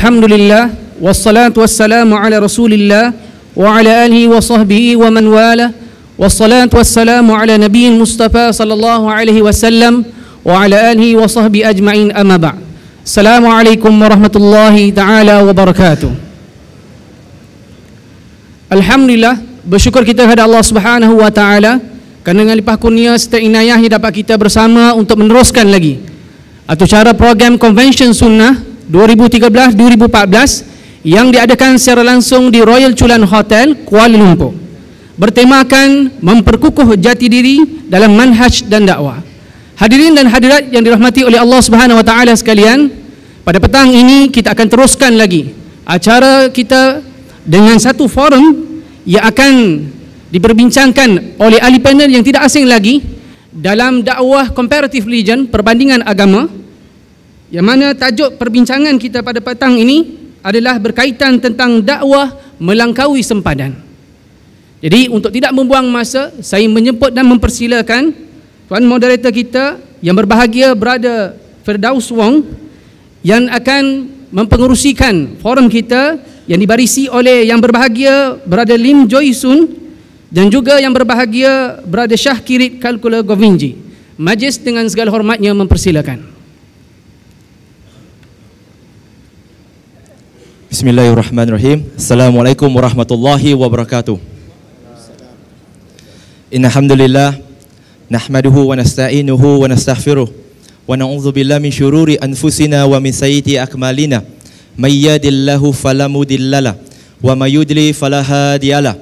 Alhamdulillah wassalatu wassalamu ala Rasulillah wa ala alihi wa sahbihi wa man wala wassalatu wassalamu ala nabiyyin Mustafa sallallahu alaihi wasallam wa ala alihi wa sahbihi ajma'in amma ba'd. Assalamualaikum warahmatullahi taala wabarakatuh. Alhamdulillah, bersyukur kita kepada Allah Subhanahu wa taala kerana dengan limpah kurnia serta inayahnya dapat kita bersama untuk meneruskan lagi acara program Convention Sunnah 2013-2014 yang diadakan secara langsung di Royal Chulan Hotel, Kuala Lumpur, bertemakan memperkukuh jati diri dalam manhaj dan dakwah. Hadirin dan hadirat yang dirahmati oleh Allah Subhanahu wa taala sekalian, pada petang ini kita akan teruskan lagi acara kita dengan satu forum yang akan diperbincangkan oleh ahli panel yang tidak asing lagi dalam dakwah comparative religion, perbandingan agama, yang mana tajuk perbincangan kita pada petang ini adalah berkaitan tentang dakwah melangkaui sempadan. Jadi untuk tidak membuang masa, saya menjemput dan mempersilakan tuan moderator kita yang berbahagia Brother Firdaus Wong yang akan mempengerusikan forum kita yang dibarisi oleh yang berbahagia Brother Lim Joy Sun dan juga yang berbahagia Brother Shah Kirit Kalkula Govinji. Majlis dengan segala hormatnya mempersilakan. Bismillahirrahmanirrahim. Assalamualaikum warahmatullahi wabarakatuh. Innal hamdalillah nahmaduhu wa nasta'inuhu wa nastaghfiruh wa na'udzu billahi min syururi anfusina wa min sayyiati a'malina. May yahdihillahu fala mudhillalah wa may yudlil fala hadiyalah.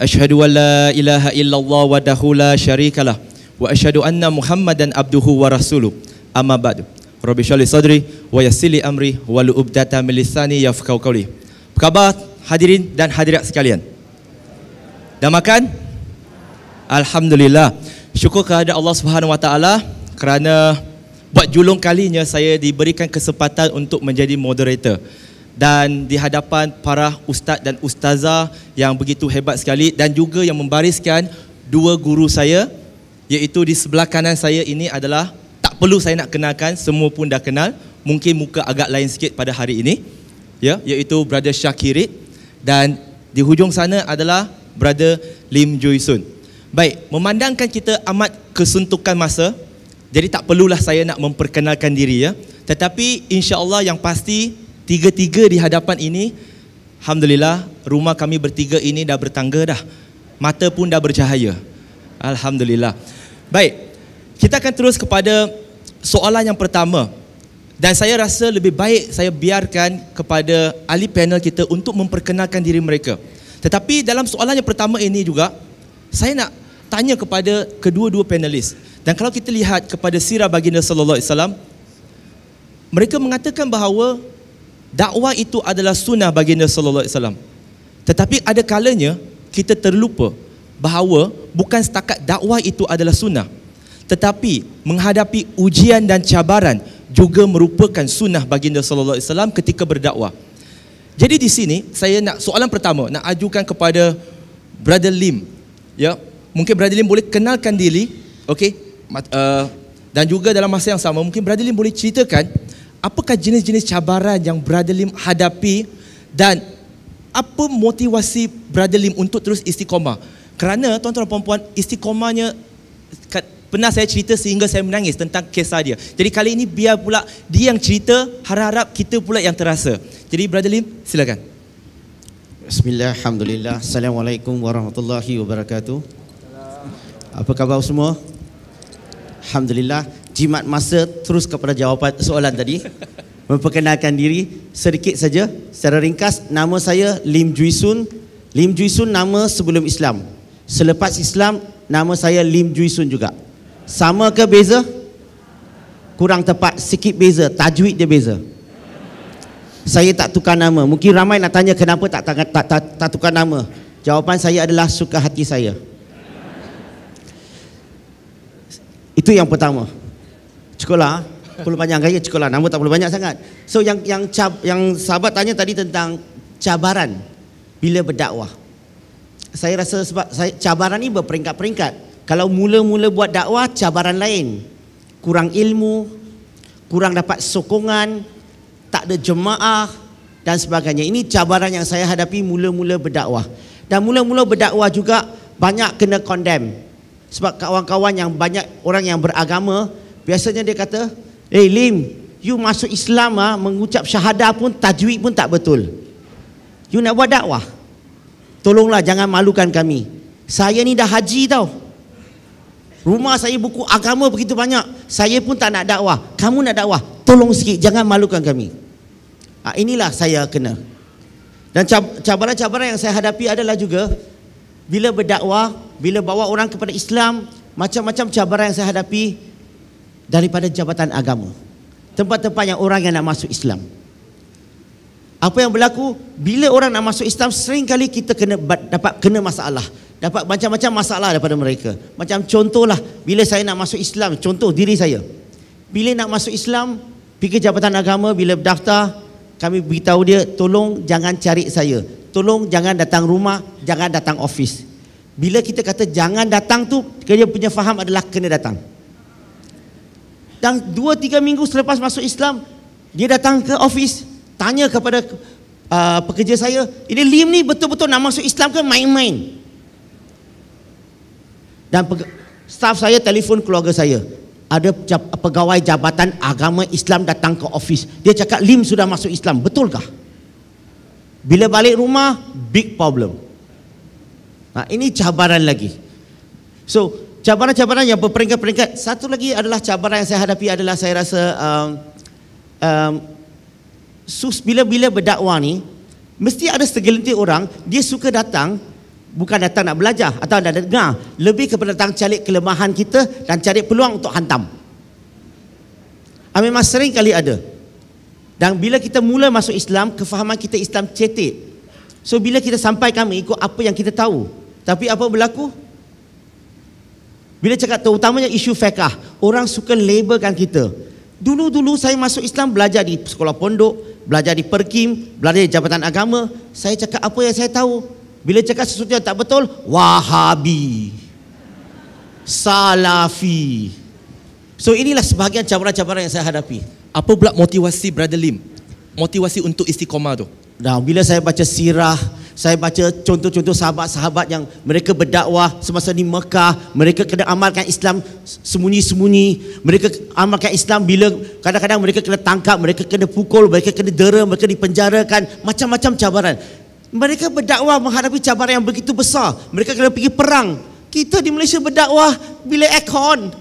Asyhadu an la ilaha illallah wahdahu la syarikalah wa asyhadu anna Muhammadan abduhu wa rasuluh. Amma ba'du. Rabbi shrah li sadri wa yassir li amri wahlul 'uqdatam min lisani yafqahu qawli. Apa khabar hadirin dan hadirat sekalian? Dah makan? Alhamdulillah. Syukur kepada Allah Subhanahu wa taala kerana buat julung kalinya saya diberikan kesempatan untuk menjadi moderator dan di hadapan para ustaz dan ustazah yang begitu hebat sekali, dan juga yang membariskan dua guru saya, iaitu di sebelah kanan saya ini adalah, tak perlu saya nak kenalkan, semua pun dah kenal, mungkin muka agak lain sikit pada hari ini, ya, iaitu Brother Shah Kirit, dan di hujung sana adalah Brother Lim Joy Sun. Baik, memandangkan kita amat kesuntukan masa, jadi tak perlulah saya nak memperkenalkan diri, ya. Tetapi insya-Allah yang pasti tiga-tiga di hadapan ini, alhamdulillah, rumah kami bertiga ini dah bertangga dah. Mata pun dah bercahaya. Alhamdulillah. Baik, kita akan terus kepada soalan yang pertama. Dan saya rasa lebih baik saya biarkan kepada ahli panel kita untuk memperkenalkan diri mereka. Tetapi dalam soalan yang pertama ini juga, saya nak tanya kepada kedua-dua panelis. Dan kalau kita lihat kepada sirah baginda sallallahu alaihi wasallam, mereka mengatakan bahawa dakwah itu adalah sunnah baginda sallallahu alaihi wasallam. Tetapi ada kalanya kita terlupa bahawa bukan setakat dakwah itu adalah sunnah, tetapi menghadapi ujian dan cabaran juga merupakan sunnah baginda sallallahu alaihi wasallam ketika berdakwah. Jadi di sini saya nak soalan pertama nak ajukan kepada Brother Lim. Ya, mungkin Brother Lim boleh kenalkan diri, okey? Dan juga dalam masa yang sama mungkin Brother Lim boleh ceritakan apakah jenis-jenis cabaran yang Brother Lim hadapi dan apa motivasi Brother Lim untuk terus istiqamah. Kerana tuan-tuan dan puan-puan, istiqamahnya pernah saya cerita sehingga saya menangis tentang kisah dia. Jadi kali ini biar pula dia yang cerita, harap-harap kita pula yang terasa. Jadi Brother Lim, silakan. Bismillah, alhamdulillah. Assalamualaikum warahmatullahi wabarakatuh. Apa khabar semua? Alhamdulillah. Jimat masa terus kepada jawapan soalan tadi. Memperkenalkan diri sedikit saja secara ringkas. Nama saya Lim Joy Sun. Lim Joy Sun nama sebelum Islam. Selepas Islam nama saya Lim Joy Sun juga. Sama ke beza? Kurang tepat sikit beza, tajwid dia beza. Saya tak tukar nama. Mungkin ramai nak tanya kenapa tak tukar nama. Jawapan saya adalah suka hati saya. Itu yang pertama. Cukuplah, perlu panjang gaya cukuplah, nama tak perlu banyak sangat. So yang sahabat tanya tadi tentang cabaran bila berdakwah. Saya rasa sebab cabaran ni berperingkat-peringkat. Kalau mula-mula buat dakwah, cabaran lain. Kurang ilmu, kurang dapat sokongan, tak ada jemaah, dan sebagainya. Ini cabaran yang saya hadapi mula-mula berdakwah. Dan mula-mula berdakwah juga banyak kena condemn. Sebab kawan-kawan yang banyak orang yang beragama, biasanya dia kata, Lim, you masuk Islam mengucap syahadah pun, tajwid pun tak betul. You nak buat dakwah? Tolonglah jangan malukan kami. Saya ni dah haji tau. Rumah saya buku agama begitu banyak. Saya pun tak nak dakwah. Kamu nak dakwah? Tolong sikit, jangan malukan kami. Inilah saya kena. Dan cabaran-cabaran yang saya hadapi adalah juga bila berdakwah, bila bawa orang kepada Islam, macam-macam cabaran yang saya hadapi daripada jabatan agama. Tempat-tempat yang orang yang nak masuk Islam. Apa yang berlaku bila orang nak masuk Islam, seringkali kita dapat kena masalah. Dapat macam-macam masalah daripada mereka. Macam contohlah, bila saya nak masuk Islam, contoh diri saya. Bila nak masuk Islam, pergi jabatan agama, bila berdaftar, kami beritahu dia, tolong jangan cari saya. Tolong jangan datang rumah, jangan datang office. Bila kita kata jangan datang tu, dia punya faham adalah kena datang. Dan 2-3 minggu selepas masuk Islam, dia datang ke office, tanya kepada pekerja saya, ini Lim ni betul-betul nak masuk Islam ke main-main? Dan staf saya telefon keluarga saya, ada pegawai jabatan agama Islam datang ke office, dia cakap Lim sudah masuk Islam, betulkah? Bila balik rumah, big problem. Ini cabaran lagi. So cabaran-cabaran yang berperingkat-peringkat. Satu lagi adalah cabaran yang saya hadapi adalah saya rasa bila berdakwah ni, mesti ada segelintir orang dia suka datang, bukan datang nak belajar atau nak dengar, lebih kepada datang cari kelemahan kita dan cari peluang untuk hantam. Memang sering kali ada. Dan bila kita mula masuk Islam, kefahaman kita Islam cetek. So bila kita sampai kami ikut apa yang kita tahu. Tapi apa berlaku? Bila cakap terutamanya isu fiqh, orang suka labelkan kita. Dulu-dulu saya masuk Islam belajar di sekolah pondok, belajar di Perkim, belajar di jabatan agama. Saya cakap apa yang saya tahu. Bila cakap sesuatu yang tak betul, Wahabi, Salafi. So inilah sebahagian cabaran-cabaran yang saya hadapi. Apa pula motivasi Brother Lim? Motivasi untuk istiqomah tu? Nah, bila saya baca sirah, saya baca contoh-contoh sahabat-sahabat yang mereka berdakwah semasa di Mekah, mereka kena amalkan Islam sembunyi-sembunyi. Mereka amalkan Islam bila kadang-kadang mereka kena tangkap, mereka kena pukul, mereka kena dera, mereka dipenjarakan, macam-macam cabaran. Mereka berdakwah menghadapi cabaran yang begitu besar. Mereka kena pergi perang. Kita di Malaysia berdakwah bila aircon,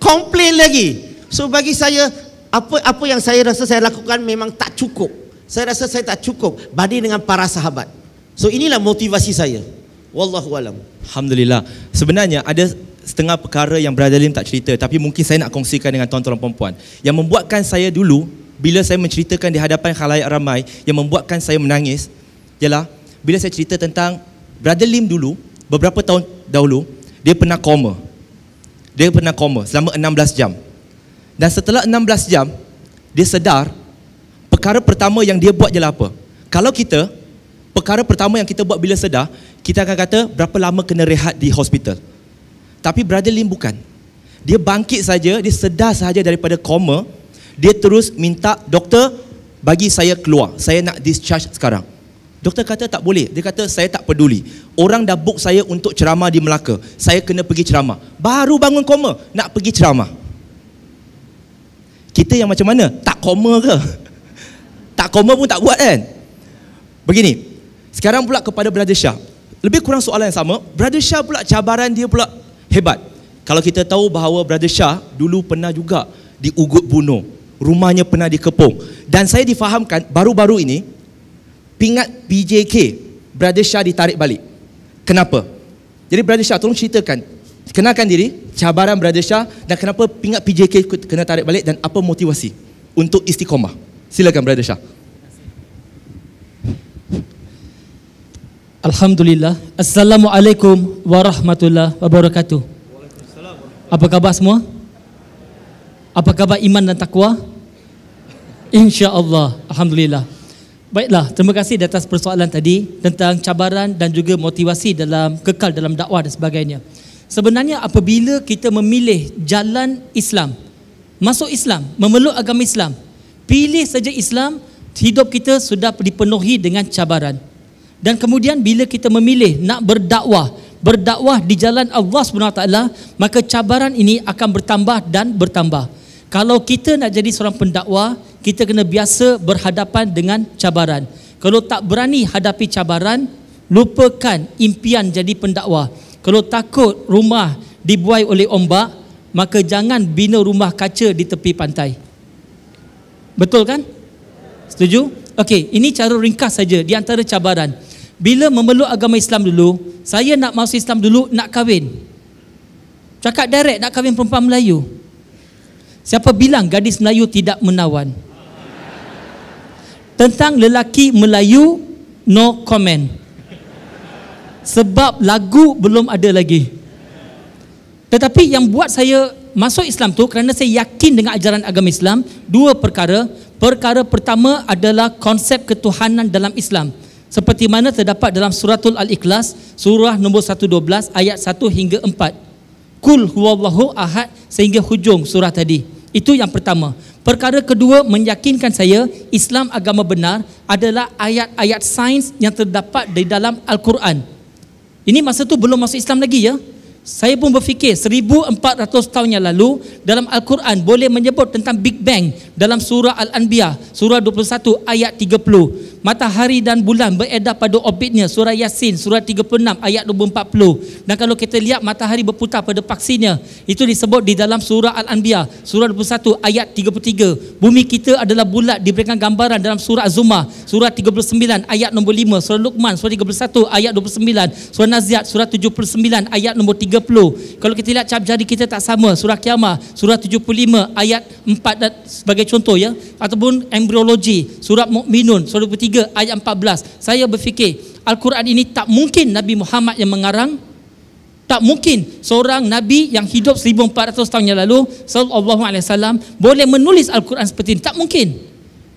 komplain lagi. So bagi saya, apa yang saya rasa saya lakukan memang tak cukup. Saya rasa saya tak cukup banding dengan para sahabat. So inilah motivasi saya. Wallahu alam. Alhamdulillah. Sebenarnya ada setengah perkara yang Brother Lim tak cerita, tapi mungkin saya nak kongsikan dengan tuan-tuan dan puan-puan. Yang membuatkan saya dulu, bila saya menceritakan di hadapan khalayak ramai, yang membuatkan saya menangis ialah bila saya cerita tentang Brother Lim dulu, beberapa tahun dahulu, dia pernah koma. Dia pernah koma selama 16 jam. Dan setelah 16 jam, dia sedar. Perkara pertama yang dia buat ialah apa? Kalau kita, perkara pertama yang kita buat bila sedar, kita akan kata berapa lama kena rehat di hospital. Tapi Brother Lim bukan. Dia bangkit saja, dia sedar sahaja daripada koma, dia terus minta, doktor bagi saya keluar, saya nak discharge sekarang. Doktor kata tak boleh. Dia kata saya tak peduli. Orang dah book saya untuk ceramah di Melaka, saya kena pergi ceramah. Baru bangun koma, nak pergi ceramah. Kita yang macam mana? Tak koma ke? Tak koma pun tak buat kan? Begini, sekarang pula kepada Brother Shah. Lebih kurang soalan yang sama. Brother Shah pula cabaran dia pula hebat. Kalau kita tahu bahawa Brother Shah dulu pernah juga diugut bunuh, rumahnya pernah dikepung. Dan saya difahamkan baru-baru ini pingat PJK Brother Shah ditarik balik. Kenapa? Jadi Brother Shah tolong ceritakan, kenalkan diri, cabaran Brother Shah dan kenapa pingat PJK kena tarik balik dan apa motivasi untuk istiqomah. Silakan Brother Shah. Alhamdulillah. Assalamualaikum warahmatullahi wabarakatuh. Apa khabar semua? Apa khabar iman dan takwa? InsyaAllah. Alhamdulillah. Baiklah, terima kasih di atas persoalan tadi tentang cabaran dan juga motivasi dalam kekal dalam dakwah dan sebagainya. Sebenarnya apabila kita memilih jalan Islam, masuk Islam, memeluk agama Islam, pilih saja Islam, hidup kita sudah dipenuhi dengan cabaran. Dan kemudian bila kita memilih nak berdakwah di jalan Allah SWT, maka cabaran ini akan bertambah dan bertambah. Kalau kita nak jadi seorang pendakwah, kita kena biasa berhadapan dengan cabaran. Kalau tak berani hadapi cabaran, lupakan impian jadi pendakwah. Kalau takut rumah dibuai oleh ombak, maka jangan bina rumah kaca di tepi pantai. Betul kan? Setuju? Okey, ini cara ringkas saja di antara cabaran. Bila memeluk agama Islam dulu, saya nak masuk Islam dulu, nak kahwin. Cakap direct nak kahwin perempuan Melayu. Siapa bilang gadis Melayu tidak menawan? Tentang lelaki Melayu, no comment. Sebab lagu belum ada lagi. Tetapi yang buat saya masuk Islam tu kerana saya yakin dengan ajaran agama Islam, dua perkara. Perkara pertama adalah konsep ketuhanan dalam Islam. Seperti mana terdapat dalam suratul Al-Ikhlas, surah nombor 112 ayat 1 hingga 4. Kul huwallahu ahad sehingga hujung surah tadi. Itu yang pertama. Perkara kedua, meyakinkan saya Islam agama benar adalah ayat-ayat sains yang terdapat di dalam Al-Quran. Ini masa tu belum masuk Islam lagi ya. Saya pun berfikir 1400 tahun yang lalu dalam Al-Quran boleh menyebut tentang Big Bang dalam surah Al-Anbiya, surah 21 ayat 30. Matahari dan bulan beredar pada orbitnya, surah Yasin, surah 36 ayat 40. Dan kalau kita lihat matahari berputar pada paksinya, itu disebut di dalam surah Al-Anbiya, surah 21 ayat 33. Bumi kita adalah bulat, diberikan gambaran dalam surah Az-Zumar, surah 39 ayat nombor 5, surah Luqman, surah 31 ayat 29, surah Naziat, surah 79 ayat nombor 30. Kalau kita lihat cap jari kita tak sama, surah Qiyamah, surah 75 ayat 4 dan sebagai contoh ya, ataupun embriologi, surah Mukminun, surah 23 ayat 14. Saya berfikir Al-Quran ini tak mungkin Nabi Muhammad yang mengarang, tak mungkin seorang Nabi yang hidup 1400 tahun yang lalu sallallahu alaihi wasallam boleh menulis Al-Quran seperti ini. Tak mungkin.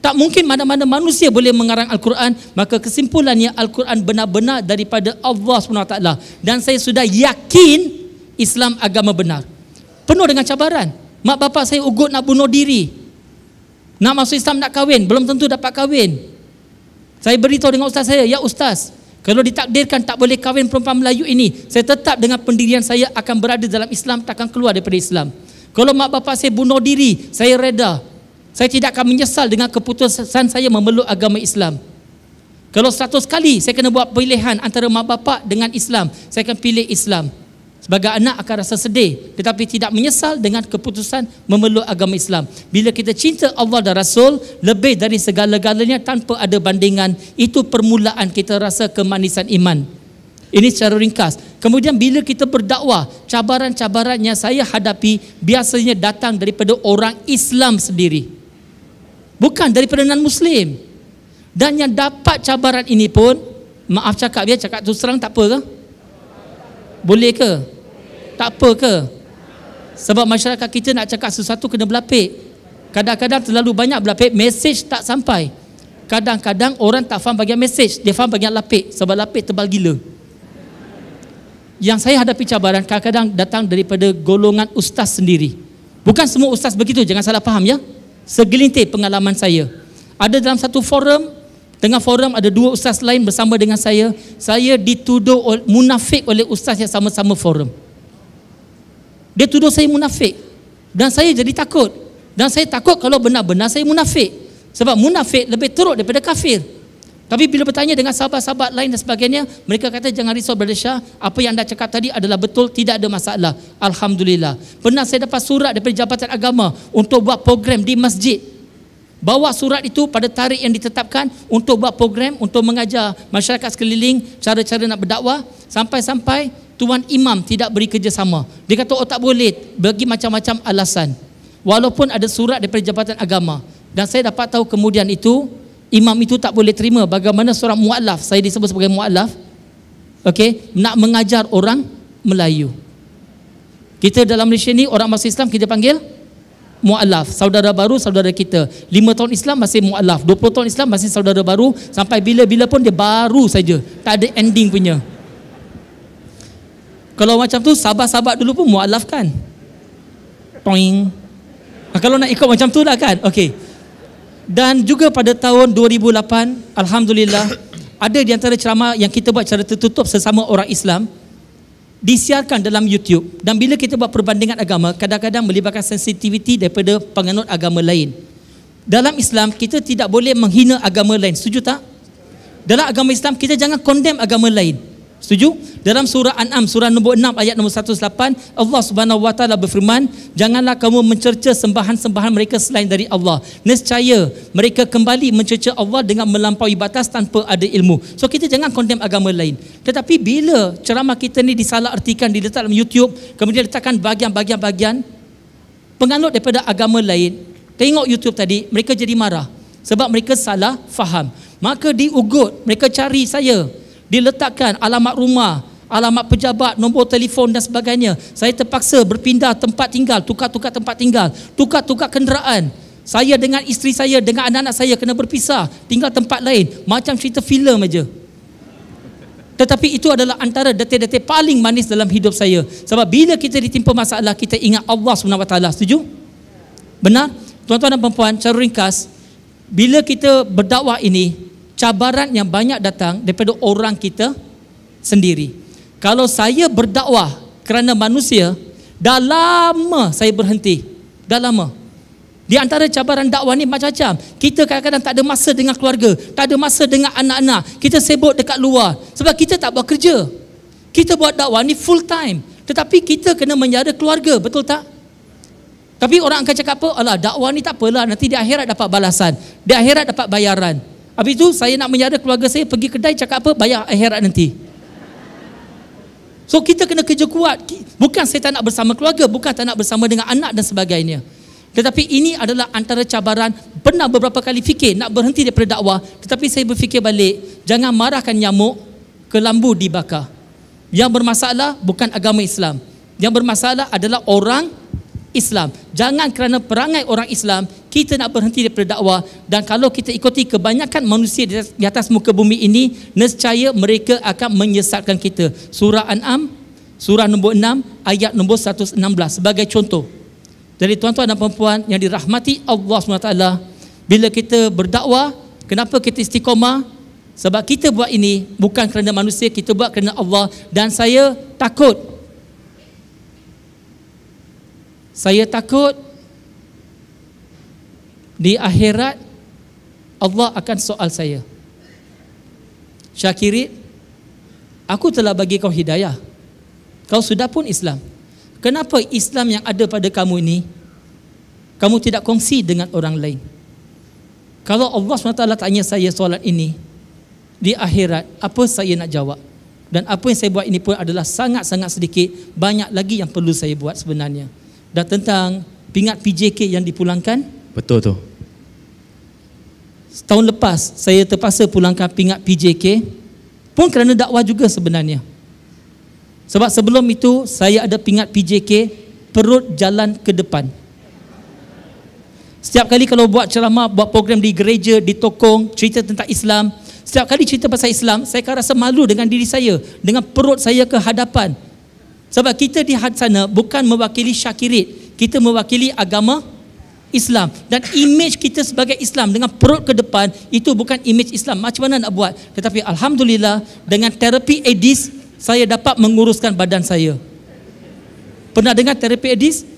Tak mungkin mana-mana manusia boleh mengarang Al-Quran. Maka kesimpulannya Al-Quran benar-benar daripada Allah SWT. Dan saya sudah yakin Islam agama benar. Penuh dengan cabaran. Mak bapak saya ugut nak bunuh diri, nak masuk Islam, nak kahwin, belum tentu dapat kahwin. Saya beritahu dengan ustaz saya, ya ustaz, kalau ditakdirkan tak boleh kahwin perempuan Melayu ini, saya tetap dengan pendirian saya akan berada dalam Islam, takkan keluar daripada Islam. Kalau mak bapak saya bunuh diri, saya reda. Saya tidak akan menyesal dengan keputusan saya memeluk agama Islam. Kalau 100 kali saya kena buat pilihan antara mak bapak dengan Islam, saya akan pilih Islam. Sebagai anak akan rasa sedih, tetapi tidak menyesal dengan keputusan memeluk agama Islam. Bila kita cinta Allah dan Rasul lebih dari segala-galanya tanpa ada bandingan, itu permulaan kita rasa kemanisan iman. Ini secara ringkas. Kemudian bila kita berdakwah, cabaran-cabaran yang saya hadapi biasanya datang daripada orang Islam sendiri, bukan daripada non-Muslim. Dan yang dapat cabaran ini pun, maaf cakap ya, cakap terus terang, tak apa ke? Boleh ke? Tak apa ke? Sebab masyarakat kita nak cakap sesuatu kena berlapik. Kadang-kadang terlalu banyak berlapik, mesej tak sampai. Kadang-kadang orang tak faham bagian mesej, dia faham bagian lapik. Sebab lapik tebal gila. Yang saya hadapi cabaran kadang-kadang datang daripada golongan ustaz sendiri. Bukan semua ustaz begitu, jangan salah faham ya. Segelintir pengalaman saya. Ada dalam satu forum, tengah forum ada dua ustaz lain bersama dengan saya dituduh munafik oleh ustaz yang sama-sama forum. Dia tuduh saya munafik. Dan saya jadi takut. Dan saya takut kalau benar-benar saya munafik. Sebab munafik lebih teruk daripada kafir. Tapi bila bertanya dengan sahabat-sahabat lain dan sebagainya, mereka kata jangan risau Brother Shah, apa yang anda cakap tadi adalah betul, tidak ada masalah. Alhamdulillah. Pernah saya dapat surat daripada Jabatan Agama untuk buat program di masjid. Bawa surat itu pada tarikh yang ditetapkan untuk buat program, untuk mengajar masyarakat sekeliling cara-cara nak berdakwah. Sampai-sampai Tuan Imam tidak beri kerjasama. Dia kata, oh tak boleh, bagi macam-macam alasan. Walaupun ada surat daripada Jabatan Agama. Dan saya dapat tahu kemudian itu, imam itu tak boleh terima bagaimana seorang mu'alaf, saya disebut sebagai mu'alaf, okay, nak mengajar orang Melayu. Kita dalam Malaysia ni, orang masuk Islam kita panggil mu'alaf, saudara baru, saudara kita. 5 tahun Islam masih mu'alaf, 20 tahun Islam masih saudara baru, sampai bila-bila pun dia baru saja, tak ada ending punya. Kalau macam tu, sahabat-sahabat dulu pun mu'alaf kan, toing. Kalau nak ikut macam tu lah kan, okay. Dan juga pada tahun 2008, Alhamdulillah, ada di antara ceramah yang kita buat secara tertutup sesama orang Islam disiarkan dalam YouTube. Dan bila kita buat perbandingan agama, kadang-kadang melibatkan sensitiviti daripada penganut agama lain. Dalam Islam, kita tidak boleh menghina agama lain. Setuju tak? Dalam agama Islam, kita jangan condemn agama lain. Setuju? Dalam surah An'am, surah nombor 6 ayat nombor 108, Allah Subhanahu Wa Taala berfirman, janganlah kamu mencerca sembahan-sembahan mereka selain dari Allah. Nescaya mereka kembali mencerca Allah dengan melampaui batas tanpa ada ilmu. So kita jangan condemn agama lain. Tetapi bila ceramah kita ni disalahartikan, diletak dalam YouTube, kemudian letakkan bahagian-bahagian penganut daripada agama lain, tengok YouTube tadi, mereka jadi marah sebab mereka salah faham. Maka diugut, mereka cari saya, diletakkan alamat rumah, alamat pejabat, nombor telefon dan sebagainya. Saya terpaksa berpindah tempat tinggal, tukar-tukar tempat tinggal, tukar-tukar kenderaan. Saya dengan isteri saya, dengan anak-anak saya kena berpisah, tinggal tempat lain. Macam cerita filem aja. Tetapi itu adalah antara detik-detik paling manis dalam hidup saya. Sebab bila kita ditimpa masalah, kita ingat Allah SWT. Setuju? Benar? Tuan-tuan dan puan-puan, secara ringkas, bila kita berdakwah ini, cabaran yang banyak datang daripada orang kita sendiri. Kalau saya berdakwah kerana manusia, dah lama saya berhenti. Dah lama. Di antara cabaran dakwah ni macam-macam. Kita kadang-kadang tak ada masa dengan keluarga, tak ada masa dengan anak-anak. Kita sibuk dekat luar sebab kita tak buat kerja. Kita buat dakwah ni full time, tetapi kita kena menjara keluarga, betul tak? Tapi orang akan cakap apa? Alah, dakwah ni tak apalah, nanti di akhirat dapat balasan, di akhirat dapat bayaran. Habis itu saya nak menjara keluarga saya, pergi kedai cakap apa? Bayar akhirat nanti. So kita kena kerja kuat. Bukan saya tak nak bersama keluarga, bukan tak nak bersama dengan anak dan sebagainya. Tetapi ini adalah antara cabaran. Pernah beberapa kali fikir nak berhenti daripada dakwah, tetapi saya berfikir balik, jangan marahkan nyamuk, kelambu dibakar. Yang bermasalah bukan agama Islam. Yang bermasalah adalah orang Islam. Jangan kerana perangai orang Islam kita nak berhenti daripada dakwah. Dan kalau kita ikuti kebanyakan manusia di atas muka bumi ini, nescaya mereka akan menyesatkan kita. Surah An'am, surah nombor 6 ayat nombor 116 sebagai contoh. Jadi tuan-tuan dan puan-puan yang dirahmati Allah SWT, bila kita berdakwah, kenapa kita istiqamah? Sebab kita buat ini bukan kerana manusia, kita buat kerana Allah. Dan saya takut di akhirat Allah akan soal saya, Syakirin, aku telah bagi kau hidayah, kau sudah pun Islam, kenapa Islam yang ada pada kamu ini kamu tidak kongsi dengan orang lain? Kalau Allah SWT tanya saya soalan ini di akhirat, apa saya nak jawab? Dan apa yang saya buat ini pun adalah sangat-sangat sedikit. Banyak lagi yang perlu saya buat sebenarnya. Dan tentang pingat PJK yang dipulangkan, betul tu. Setahun lepas saya terpaksa pulangkan pingat PJK pun kerana dakwah juga sebenarnya. Sebab sebelum itu saya ada pingat PJK perut jalan ke depan. Setiap kali kalau buat ceramah, buat program di gereja, di tokong, cerita tentang Islam, setiap kali cerita pasal Islam, saya akan rasa malu dengan diri saya, dengan perut saya ke hadapan. Sebab kita di sana bukan mewakili Syakirin, kita mewakili agama Islam. Dan imej kita sebagai Islam dengan perut ke depan, itu bukan imej Islam. Macam mana nak buat? Tetapi Alhamdulillah, dengan terapi Aedes, saya dapat menguruskan badan saya. Pernah dengar terapi Aedes?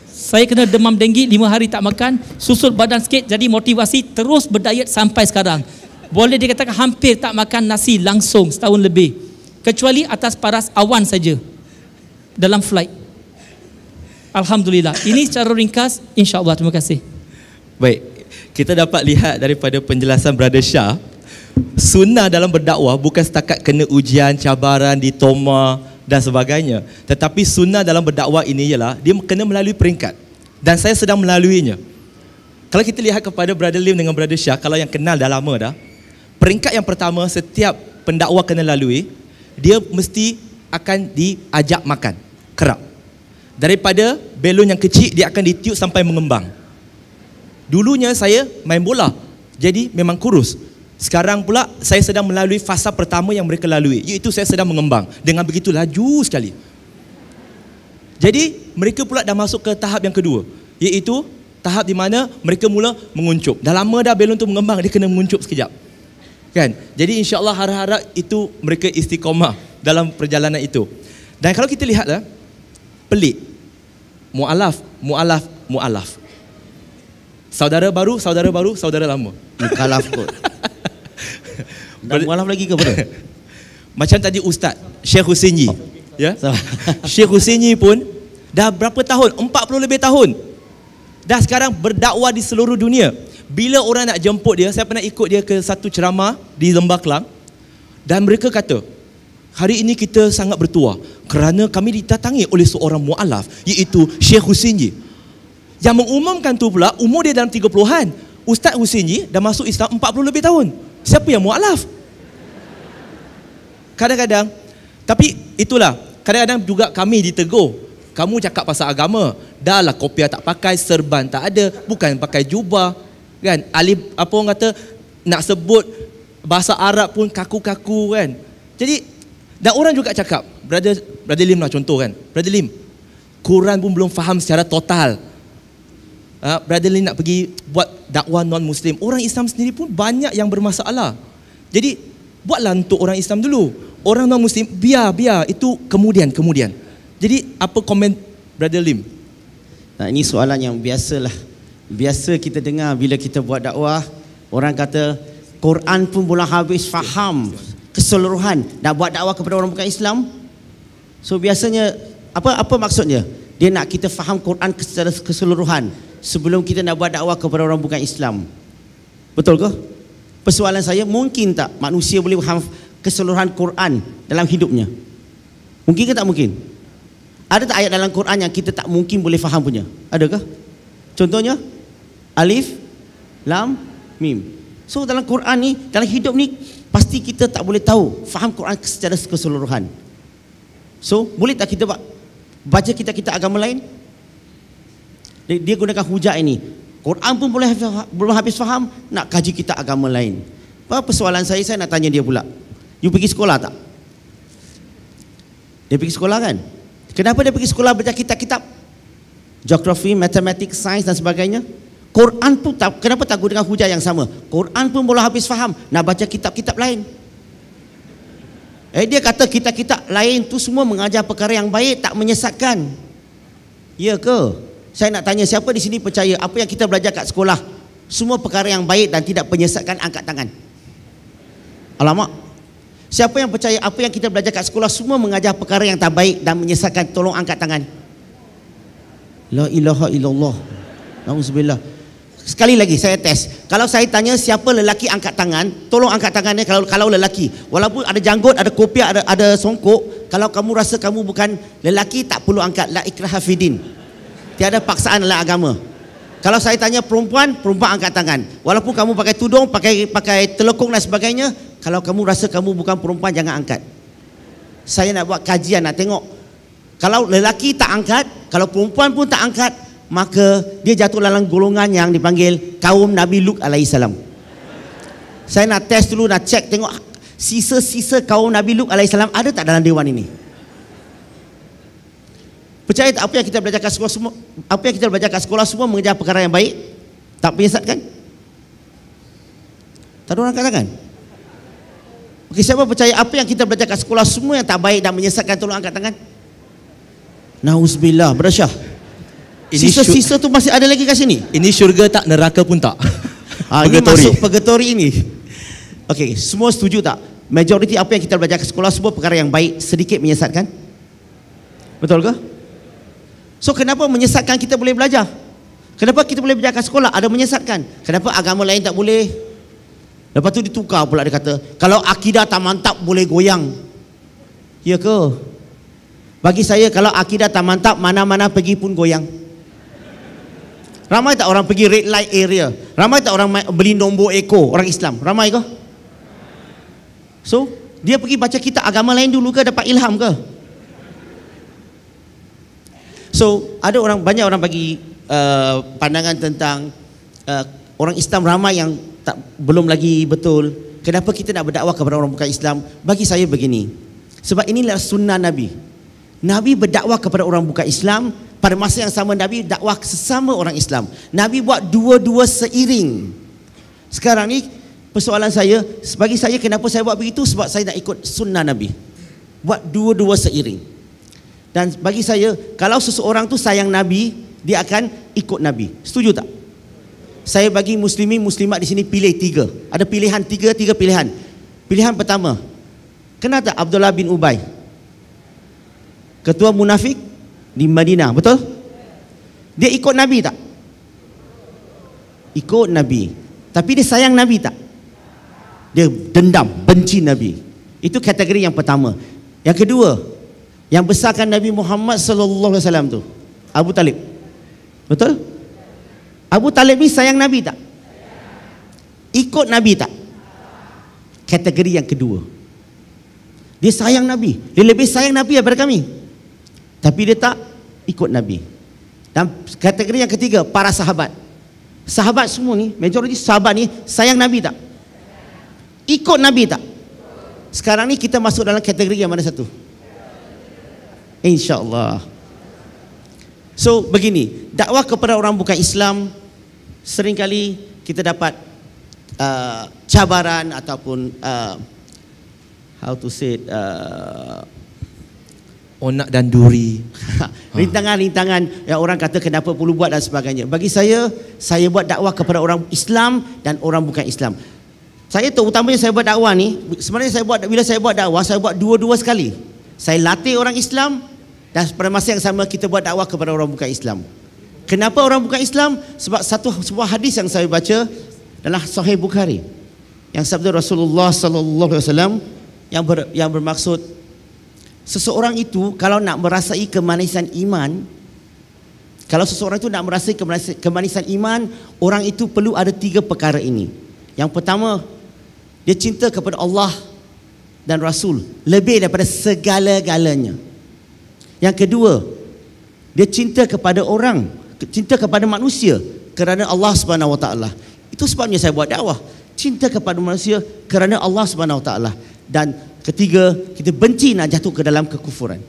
Saya kena demam denggi, 5 hari tak makan, susul badan sikit, jadi motivasi terus berdiet sampai sekarang. Boleh dikatakan hampir tak makan nasi langsung setahun lebih, kecuali atas paras awan saja dalam flight. Alhamdulillah. Ini secara ringkas, insya-Allah. Terima kasih. Baik, kita dapat lihat daripada penjelasan Brother Shah, sunnah dalam berdakwah bukan setakat kena ujian, cabaran, ditoma dan sebagainya. Tetapi sunnah dalam berdakwah ini ialah dia kena melalui peringkat. Dan saya sedang melaluinya. Kalau kita lihat kepada Brother Lim dengan Brother Shah, kalau yang kenal dah lama dah, peringkat yang pertama setiap pendakwa kena lalui, dia mesti akan diajak makan kerap. Daripada belon yang kecil, dia akan ditiup sampai mengembang. Dulunya saya main bola, jadi memang kurus. Sekarang pula saya sedang melalui fasa pertama yang mereka lalui, iaitu saya sedang mengembang dengan begitu laju sekali. Jadi mereka pula dah masuk ke tahap yang kedua, iaitu tahap di mana mereka mula menguncup. Dah lama dah belon tu mengembang, dia kena menguncup sekejap. Kan? Jadi insya-Allah harap-harap itu mereka istiqamah dalam perjalanan itu. Dan kalau kita lihatlah, pelik. Mu'alaf. Saudara baru, saudara lama. Mukhalaf kot. Dan mu'alaf lagi ke apa? Macam tadi Ustaz Syekh Husaini, ya. Syekh Husaini pun dah berapa tahun? 40 lebih tahun. Dah sekarang berdakwah di seluruh dunia. Bila orang nak jemput dia, saya pernah ikut dia ke satu ceramah di Lembah Kelang, dan mereka kata, hari ini kita sangat bertuah kerana kami didatangi oleh seorang mu'alaf, iaitu Syekh Husaini. Yang mengumumkan tu pula umur dia dalam 30-an. Ustaz Husaini dah masuk Islam 40 lebih tahun. Siapa yang mu'alaf? Kadang-kadang, tapi itulah, kadang-kadang juga kami ditegur. Kamu cakap pasal agama, dah lah kopiah tak pakai, serban tak ada, bukan pakai jubah, kan? Alif, apa orang kata, nak sebut bahasa Arab pun kaku-kaku, kan? Jadi, dan orang juga cakap, Brother Lim lah contoh, kan? Brother Lim, Quran pun belum faham secara total. Brother Lim nak pergi buat dakwah non-Muslim. Orang Islam sendiri pun banyak yang bermasalah. Jadi, buatlah untuk orang Islam dulu. Orang non-Muslim, biar, itu kemudian. Jadi, apa komen Brother Lim? Nah, ini soalan yang biasalah. Biasa kita dengar bila kita buat dakwah, orang kata, Quran pun belum habis faham keseluruhan, nak buat dakwah kepada orang bukan Islam. So biasanya apa maksudnya? Dia nak kita faham Quran secara keseluruhan sebelum kita nak buat dakwah kepada orang bukan Islam. Betul ke? Persoalan saya, mungkin tak manusia boleh faham keseluruhan Quran dalam hidupnya? Mungkin ke tak mungkin? Ada tak ayat dalam Quran yang kita tak mungkin boleh faham punya? Adakah? Contohnya Alif, Lam, Mim. So dalam Quran ni, dalam hidup ni, pasti kita tak boleh tahu faham Quran secara keseluruhan. So boleh tak kita baca kitab-kitab agama lain? Dia gunakan hujah ini, Quran pun belum habis faham, nak kaji kitab agama lain. Apa persoalan saya nak tanya dia pula, you pergi sekolah tak? Dia pergi sekolah kan? Kenapa dia pergi sekolah baca kitab-kitab geografi, matematik, sains dan sebagainya? Quran pun tak, kenapa tak gunakan hujah yang sama? Quran pun belum habis faham, nak baca kitab-kitab lain. Dia kata kitab-kitab lain tu semua mengajar perkara yang baik, tak menyesatkan. Ya ke? Saya nak tanya, siapa di sini percaya apa yang kita belajar kat sekolah semua perkara yang baik dan tidak menyesatkan? Angkat tangan. Alamak. Siapa yang percaya apa yang kita belajar kat sekolah semua mengajar perkara yang tak baik dan menyesatkan? Tolong angkat tangan. La ilaha illallah. Nauzubillah. Sekali lagi saya test. Kalau saya tanya siapa lelaki angkat tangan, tolong angkat tangannya kalau lelaki. Walaupun ada janggut, ada kopiah, ada songkok, kalau kamu rasa kamu bukan lelaki, tak perlu angkat. La ikraha fidin. Tiada paksaan dalam agama. Kalau saya tanya perempuan angkat tangan. Walaupun kamu pakai tudung, pakai telekung dan sebagainya, kalau kamu rasa kamu bukan perempuan, jangan angkat. Saya nak buat kajian, nak tengok. Kalau lelaki tak angkat, kalau perempuan pun tak angkat, maka dia jatuh dalam golongan yang dipanggil kaum Nabi Lut alaihissalam. Saya nak test dulu, nak cek tengok sisa-sisa kaum Nabi Lut alaihissalam ada tak dalam dewan ini. Percaya tak apa yang kita belajar kat sekolah semua, apa yang kita belajar kat sekolah semua mengejar perkara yang baik, tak menyesatkan? Tak ada orang angkat tangan. Okey, siapa percaya apa yang kita belajar kat sekolah semua yang tak baik dan menyesatkan? Tolong angkat tangan. Nauzubillah, berasyah. Sisa-sisa tu masih ada lagi kat sini. Ini syurga tak, neraka pun tak. Ini masuk purgatory ini. Okey, semua setuju tak? Majoriti apa yang kita belajar kat sekolah semua perkara yang baik, sedikit menyesatkan? Betul ke? So kenapa menyesatkan kita boleh belajar? Kenapa kita boleh belajar kat sekolah ada menyesatkan? Kenapa agama lain tak boleh? Lepas tu ditukar pula, dia kata kalau akidah tak mantap boleh goyang. Ya ke? Bagi saya kalau akidah tak mantap, mana-mana pergi pun goyang. Ramai tak orang pergi red light area? Ramai tak orang beli nombor ekor orang Islam? Ramai ke? So dia pergi baca kitab agama lain dulu ke, dapat ilham ke? So ada banyak orang bagi pandangan tentang orang Islam ramai yang belum lagi betul. Kenapa kita nak berdakwah kepada orang bukan Islam? Bagi saya begini, sebab inilah sunnah Nabi. Nabi berdakwah kepada orang bukan Islam pada masa yang sama Nabi dakwah sesama orang Islam. Nabi buat dua-dua seiring. Sekarang ni persoalan saya, bagi saya kenapa saya buat begitu? Sebab saya nak ikut sunnah Nabi. Buat dua-dua seiring. Dan bagi saya, kalau seseorang tu sayang Nabi, dia akan ikut Nabi. Setuju tak? Saya bagi muslimin muslimat di sini pilih tiga. Ada pilihan tiga pilihan. Pilihan pertama, kenal tak Abdullah bin Ubay? Ketua munafik di Madinah, betul? Dia ikut Nabi tak? Ikut Nabi. Tapi dia sayang Nabi tak? Dia dendam, benci Nabi. Itu kategori yang pertama. Yang kedua, yang besarkan Nabi Muhammad sallallahu alaihi wasallam tu, Abu Talib. Betul? Abu Talib ni sayang Nabi tak? Ikut Nabi tak? Kategori yang kedua. Dia sayang Nabi. Dia lebih sayang Nabi daripada kami. Tapi dia tak ikut Nabi. Dan kategori yang ketiga, para sahabat. Sahabat semua ni, majoriti sahabat ni sayang Nabi tak? Ikut Nabi tak? Sekarang ni kita masuk dalam kategori yang mana satu? InsyaAllah. So begini, dakwah kepada orang bukan Islam, seringkali kita dapat cabaran ataupun how to say it, onak dan duri. Rintangan-rintangan yang orang kata kenapa perlu buat dan sebagainya. Bagi saya buat dakwah kepada orang Islam dan orang bukan Islam. Saya terutamanya saya buat dakwah ni, sebenarnya bila saya buat dakwah, saya buat dua-dua sekali. Saya latih orang Islam dan pada masa yang sama kita buat dakwah kepada orang bukan Islam. Kenapa orang bukan Islam? Sebab sebuah hadis yang saya baca adalah Sahih Bukhari. Yang sabda Rasulullah sallallahu alaihi wasallam yang bermaksud seseorang itu kalau nak merasai kemanisan iman, kalau seseorang itu nak merasai kemanisan iman, orang itu perlu ada tiga perkara ini. Yang pertama, dia cinta kepada Allah dan Rasul lebih daripada segala-galanya. Yang kedua, dia cinta kepada orang, cinta kepada manusia kerana Allah Subhanahu Wa Taala. Itu sebabnya saya buat dakwah, cinta kepada manusia kerana Allah Subhanahu Wa Taala. Dan ketiga, kita benci nak jatuh ke dalam kekufuran.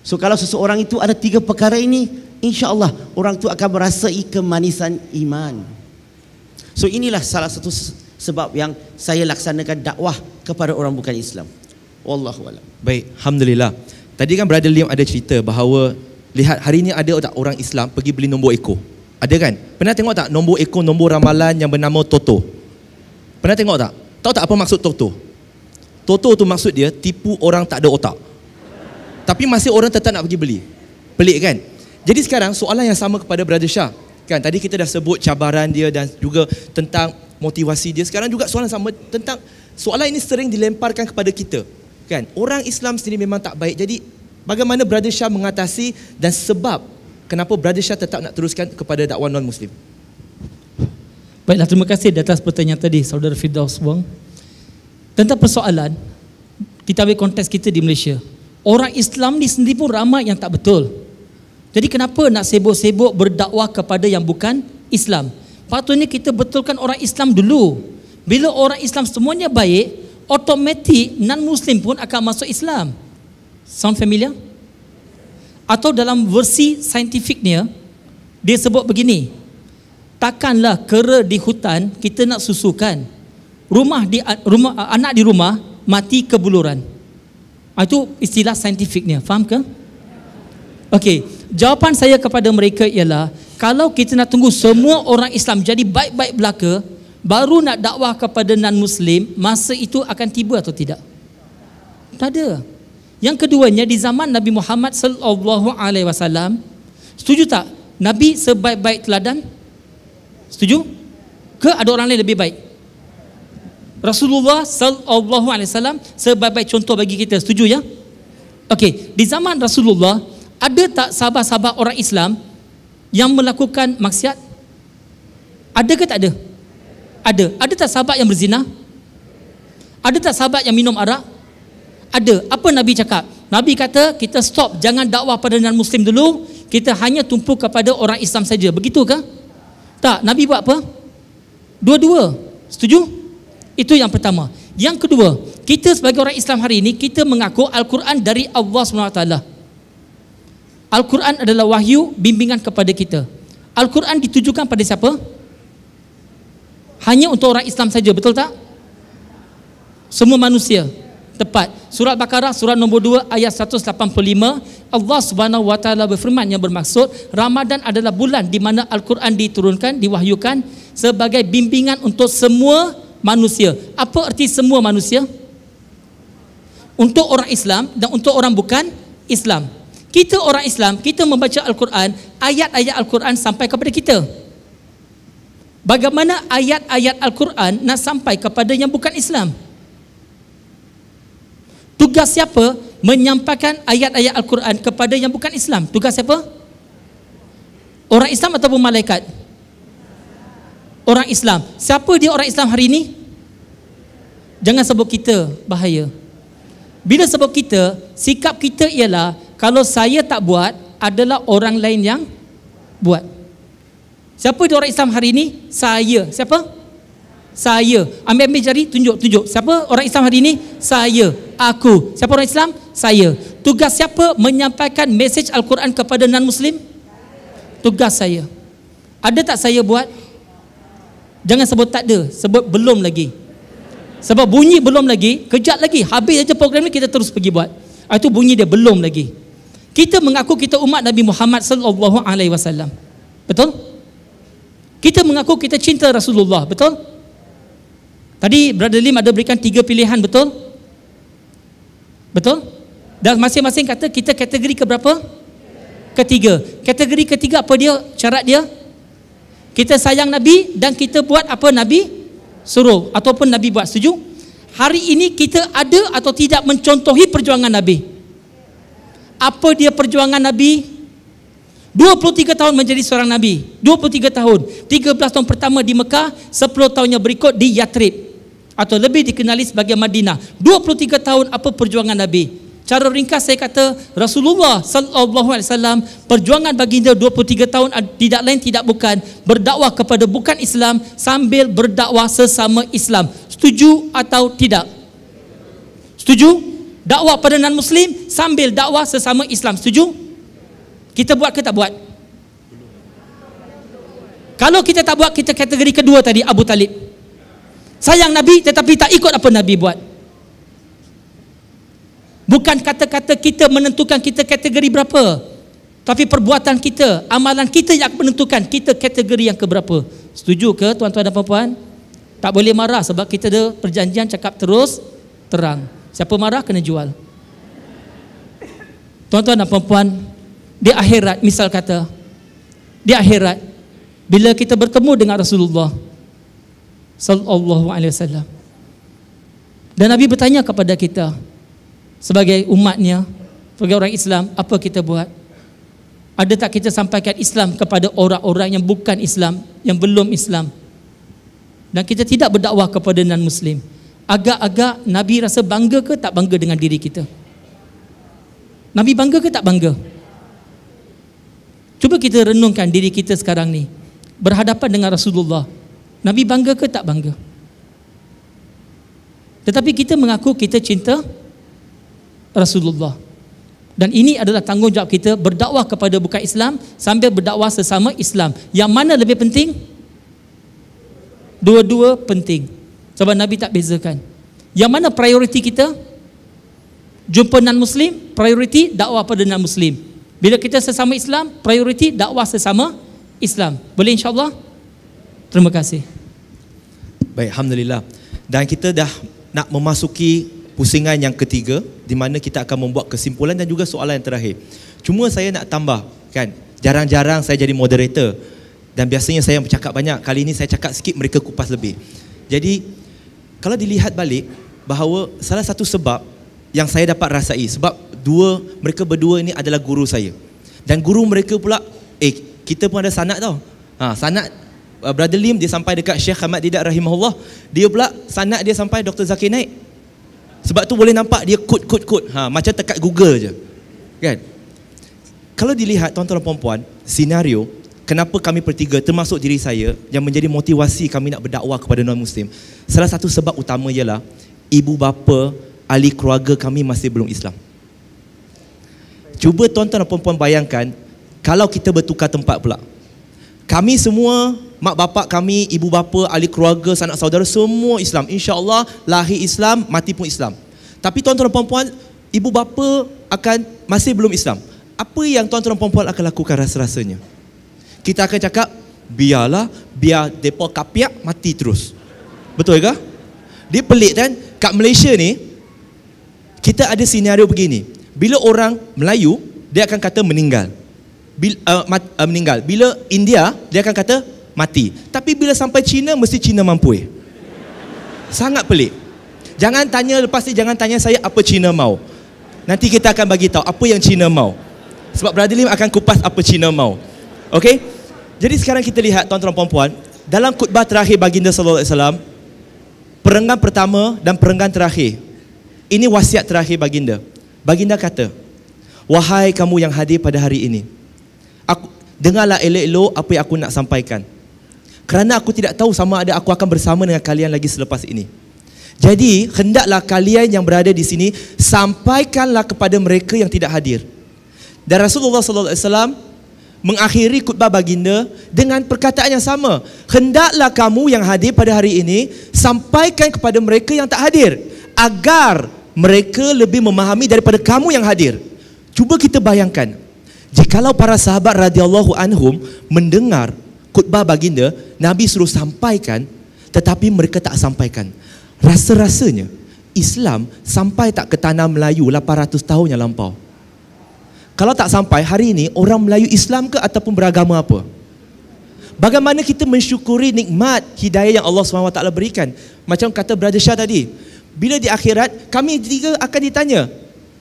So kalau seseorang itu ada tiga perkara ini, insya-Allah orang itu akan merasai kemanisan iman. So inilah salah satu sebab yang saya laksanakan dakwah kepada orang bukan Islam. Wallahu a'lam. Baik, alhamdulillah. Tadi kan Brother Liam ada cerita bahawa lihat hari ni ada tak orang Islam pergi beli nombor ekor. Ada kan? Pernah tengok tak nombor ekor, nombor ramalan yang bernama Toto? Pernah tengok tak? Tahu tak apa maksud Toto? Toto tu maksud dia tipu orang tak ada otak. Tapi masih orang tetap nak pergi beli. Pelik kan? Jadi sekarang soalan yang sama kepada Brother Shah. Kan tadi kita dah sebut cabaran dia dan juga tentang motivasi dia. Sekarang juga soalan sama tentang soalan ini sering dilemparkan kepada kita. Kan? Orang Islam sendiri memang tak baik. Jadi bagaimana Brother Shah mengatasi dan sebab kenapa Brother Shah tetap nak teruskan kepada dakwah non-Muslim? Baiklah, terima kasih di atas pertanyaan tadi Saudara Firdaus Wong. Tentang persoalan, kita ambil konteks kita di Malaysia. Orang Islam ni sendiri pun ramai yang tak betul. Jadi kenapa nak sibuk-sibuk berdakwah kepada yang bukan Islam? Patutnya kita betulkan orang Islam dulu. Bila orang Islam semuanya baik, automatik non-Muslim pun akan masuk Islam. Sound familiar? Atau dalam versi saintifiknya, dia sebut begini, takkanlah kera di hutan kita nak susukan, anak di rumah mati kebuluran. Itu istilah saintifiknya. Faham ke? Okey, jawapan saya kepada mereka ialah kalau kita nak tunggu semua orang Islam jadi baik-baik belaka baru nak dakwah kepada non-Muslim, masa itu akan tiba atau tidak? Tak ada. Yang keduanya, di zaman Nabi Muhammad sallallahu alaihi wasallam, setuju tak Nabi sebaik-baik teladan? Setuju? Ke ada orang lain lebih baik? Rasulullah sallallahu alaihi wasallam sebaik-baik contoh bagi kita, setuju ya? Okey, di zaman Rasulullah ada tak sahabat-sahabat orang Islam yang melakukan maksiat? Ada ke tak ada? Ada. Ada tak sahabat yang berzina? Ada tak sahabat yang minum arak? Ada. Apa Nabi cakap? Nabi kata kita stop, jangan dakwah pada non-Muslim dulu, kita hanya tumpu kepada orang Islam saja. Begitu ke? Tak. Nabi buat apa? Dua-dua. Setuju? Itu yang pertama. Yang kedua, kita sebagai orang Islam hari ini, kita mengaku Al-Quran dari Allah SWT. Al-Quran adalah wahyu bimbingan kepada kita. Al-Quran ditujukan pada siapa? Hanya untuk orang Islam saja, betul tak? Semua manusia. Tepat. Surat Baqarah surah nombor 2 ayat 185, Allah Subhanahu wa taala berfirman yang bermaksud Ramadan adalah bulan di mana Al-Quran diturunkan, diwahyukan sebagai bimbingan untuk semua manusia. Apa erti semua manusia? Untuk orang Islam dan untuk orang bukan Islam. Kita orang Islam, kita membaca Al-Quran, ayat-ayat Al-Quran sampai kepada kita. Bagaimana ayat-ayat Al-Quran nak sampai kepada yang bukan Islam? Tugas siapa menyampaikan ayat-ayat Al-Quran kepada yang bukan Islam? Tugas siapa? Orang Islam ataupun malaikat? Orang Islam. Siapa dia orang Islam hari ini? Jangan sebut kita, bahaya. Bila sebut kita, sikap kita ialah kalau saya tak buat, adalah orang lain yang buat. Siapa dia orang Islam hari ini? Saya. Siapa? Saya. Ambil jari, tunjuk. Siapa orang Islam hari ini? Saya. Aku. Siapa orang Islam? Saya. Tugas siapa menyampaikan mesej Al-Quran kepada non-Muslim? Tugas saya. Ada tak saya buat? Jangan sebut tak ada, sebut belum lagi. Sebab bunyi belum lagi, kejap lagi, habis aja program ni kita terus pergi buat. Itu bunyi dia belum lagi. Kita mengaku kita umat Nabi Muhammad sallallahu alaihi wasallam. Betul? Kita mengaku kita cinta Rasulullah, betul? Tadi Brother Lim ada berikan 3 pilihan, betul? Betul? Dan masing-masing kata kita kategori ke berapa? Ketiga. Kategori ketiga apa dia? Syarat dia? Kita sayang Nabi dan kita buat apa Nabi suruh ataupun Nabi buat. Setuju? Hari ini kita ada atau tidak mencontohi perjuangan Nabi? Apa dia perjuangan Nabi? 23 tahun menjadi seorang Nabi. 23 tahun. 13 tahun pertama di Mekah, 10 tahun yang berikut di Yathrib atau lebih dikenali sebagai Madinah. 23 tahun apa perjuangan Nabi? Cara ringkas saya kata Rasulullah sallallahu alaihi wasallam perjuangan baginda 23 tahun tidak lain tidak bukan berdakwah kepada bukan Islam sambil berdakwah sesama Islam. Setuju atau tidak? Setuju? Dakwah pada non-Muslim sambil dakwah sesama Islam. Setuju? Kita buat ke tak buat? Kalau kita tak buat, kita kategori kedua tadi, Abu Talib. Sayang Nabi tetapi tak ikut apa Nabi buat. Bukan kata-kata kita menentukan kita kategori berapa, tapi perbuatan kita, amalan kita yang menentukan kita kategori yang keberapa. Setuju ke tuan-tuan dan puan-puan? Tak boleh marah sebab kita ada perjanjian cakap terus terang. Siapa marah kena jual. Tuan-tuan dan puan-puan, di akhirat, misal kata di akhirat bila kita bertemu dengan Rasulullah sallallahu alaihi wasallam dan Nabi bertanya kepada kita sebagai umatnya, sebagai orang Islam, apa kita buat? Ada tak kita sampaikan Islam kepada orang-orang yang bukan Islam, yang belum Islam, dan kita tidak berdakwah kepada non-Muslim? Agak-agak Nabi rasa bangga ke tak bangga dengan diri kita? Nabi bangga ke tak bangga? Cuba kita renungkan diri kita sekarang ni, berhadapan dengan Rasulullah. Nabi bangga ke tak bangga? Tetapi kita mengaku kita cinta Rasulullah. Dan ini adalah tanggungjawab kita berdakwah kepada bukan Islam sambil berdakwah sesama Islam. Yang mana lebih penting? Dua-dua penting. Sebab Nabi tak bezakan. Yang mana prioriti kita? Jumpa non-Muslim, prioriti dakwah pada non-Muslim. Bila kita sesama Islam, prioriti dakwah sesama Islam. Boleh insya-Allah? Terima kasih. Baik, alhamdulillah. Dan kita dah nak memasuki pusingan yang ketiga di mana kita akan membuat kesimpulan dan juga soalan yang terakhir. Cuma saya nak tambah kan, jarang-jarang saya jadi moderator dan biasanya saya bercakap banyak. Kali ini saya cakap sikit, mereka kupas lebih. Jadi kalau dilihat balik bahawa salah satu sebab yang saya dapat rasai, sebab mereka berdua ini adalah guru saya. Dan guru mereka pula, kita pun ada sanad tau. Sanad Brother Lim dia sampai dekat Syekh Ahmad Didat rahimahullah. Dia pula sanad dia sampai Dr. Zakir Naik. Sebab tu boleh nampak dia kod. Macam dekat Google je. Kan? Kalau dilihat tuan-tuan dan puan-puan, senario kenapa kami bertiga termasuk diri saya yang menjadi motivasi kami nak berdakwah kepada non-Muslim, salah satu sebab utama ialah ibu bapa, ahli keluarga kami masih belum Islam. Cuba tuan-tuan dan puan-puan bayangkan kalau kita bertukar tempat pula. Kami semua, mak bapak kami, ibu bapa, ahli keluarga, sanak saudara semua Islam. InsyaAllah lahir Islam, mati pun Islam. Tapi tuan-tuan dan puan-puan, ibu bapa masih belum Islam. Apa yang tuan-tuan dan puan-puan akan lakukan rasa-rasanya? Kita akan cakap, biar mereka kapiak mati terus. Betul ke? Dia pelik kan? Kat Malaysia ni, kita ada senario begini. Bila orang Melayu, dia akan kata meninggal. Meninggal. Bila India, dia akan kata mati. Tapi bila sampai Cina, mesti Cina mampu. Sangat pelik. Jangan tanya, lepas ni jangan tanya saya apa Cina mau. Nanti kita akan bagi tahu apa yang Cina mau. Sebab Brother Lim akan kupas apa Cina mau. Okey? Jadi sekarang kita lihat tuan-tuan dan puan-puan, dalam khutbah terakhir baginda sallallahu alaihi wasallam, perenggan pertama dan perenggan terakhir. Ini wasiat terakhir baginda. Baginda kata, wahai kamu yang hadir pada hari ini, dengarlah elok-elok apa yang aku nak sampaikan. Kerana aku tidak tahu sama ada aku akan bersama dengan kalian lagi selepas ini. Jadi, hendaklah kalian yang berada di sini sampaikanlah kepada mereka yang tidak hadir. Dan Rasulullah sallallahu alaihi wasallam mengakhiri khutbah baginda dengan perkataan yang sama. Hendaklah kamu yang hadir pada hari ini sampaikan kepada mereka yang tak hadir, agar mereka lebih memahami daripada kamu yang hadir. Cuba kita bayangkan, jikalau para sahabat radhiyallahu anhum mendengar khutbah baginda, Nabi suruh sampaikan, tetapi mereka tak sampaikan. Rasa-rasanya Islam sampai tak ke tanah Melayu 800 tahun yang lampau? Kalau tak sampai, hari ini orang Melayu Islam ke ataupun beragama apa? Bagaimana kita mensyukuri nikmat hidayah yang Allah SWT berikan? Macam kata Brother Shah tadi, bila di akhirat, kami tiga akan ditanya,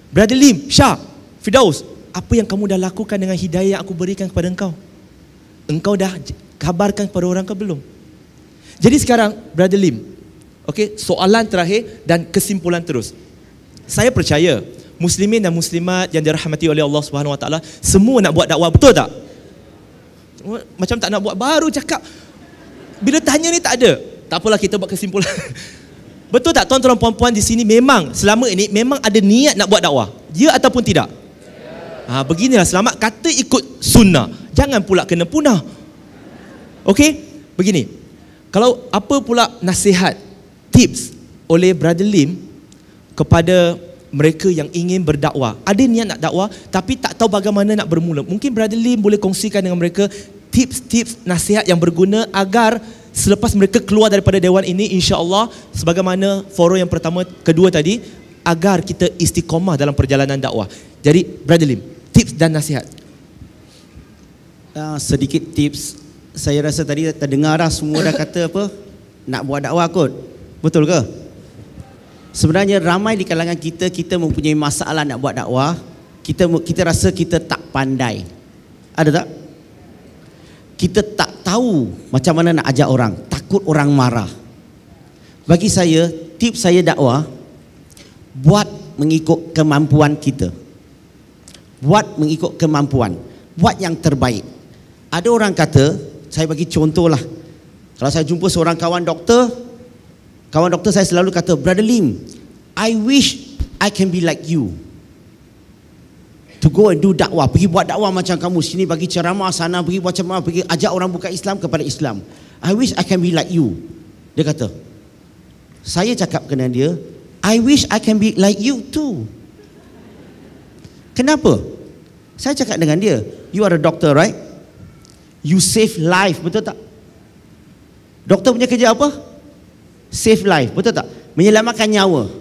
Brother Lim, Shah, Firdaus, apa yang kamu dah lakukan dengan hidayah yang aku berikan kepada engkau? Engkau dah kabarkan kepada orang ke belum? Jadi sekarang, Brother Lim, okay, soalan terakhir dan kesimpulan terus. Saya percaya muslimin dan muslimat yang dirahmati oleh Allah Subhanahu Wa Taala semua nak buat dakwah, betul tak? Macam tak nak buat, baru cakap. Bila tanya ni tak ada. Tak apalah, kita buat kesimpulan. Betul tak tuan-tuan dan puan-puan di sini memang selama ini memang ada niat nak buat dakwah? Ya ataupun tidak? Beginilah selamat kata ikut sunnah. Jangan pula kena punah. Okey? Begini. Kalau apa pula nasihat, tips oleh Brother Lim kepada mereka yang ingin berdakwah, ada niat nak dakwah tapi tak tahu bagaimana nak bermula. Mungkin Brother Lim boleh kongsikan dengan mereka tips-tips nasihat yang berguna agar selepas mereka keluar daripada dewan ini, insya-Allah sebagaimana forum yang pertama, kedua tadi, agar kita istiqamah dalam perjalanan dakwah. Jadi Brother Lim, tips dan nasihat. Sedikit tips. Saya rasa tadi terdengar dah semua dah kata apa? Nak buat dakwah kot. Betul ke? Sebenarnya ramai di kalangan kita mempunyai masalah nak buat dakwah. Kita rasa kita tak pandai. Ada tak? Kita tak tahu macam mana nak ajak orang. Takut orang marah. Bagi saya, tips saya dakwah, buat mengikut kemampuan kita. Buat mengikut kemampuan. Buat yang terbaik. Ada orang kata, saya bagi contoh lah. Kalau saya jumpa seorang kawan doktor saya selalu kata, Brother Lim, I wish I can be like you. To go and do dakwah, pergi buat dakwah macam kamu, sini bagi ceramah, sana pergi buat ceramah, pergi ajak orang bukan Islam kepada Islam. I wish I can be like you. Dia kata. Saya cakap dengan dia, I wish I can be like you too. Kenapa? Saya cakap dengan dia, you are a doctor, right? You save life, betul tak? Doktor punya kerja apa? Save life, betul tak? Menyelamatkan nyawa.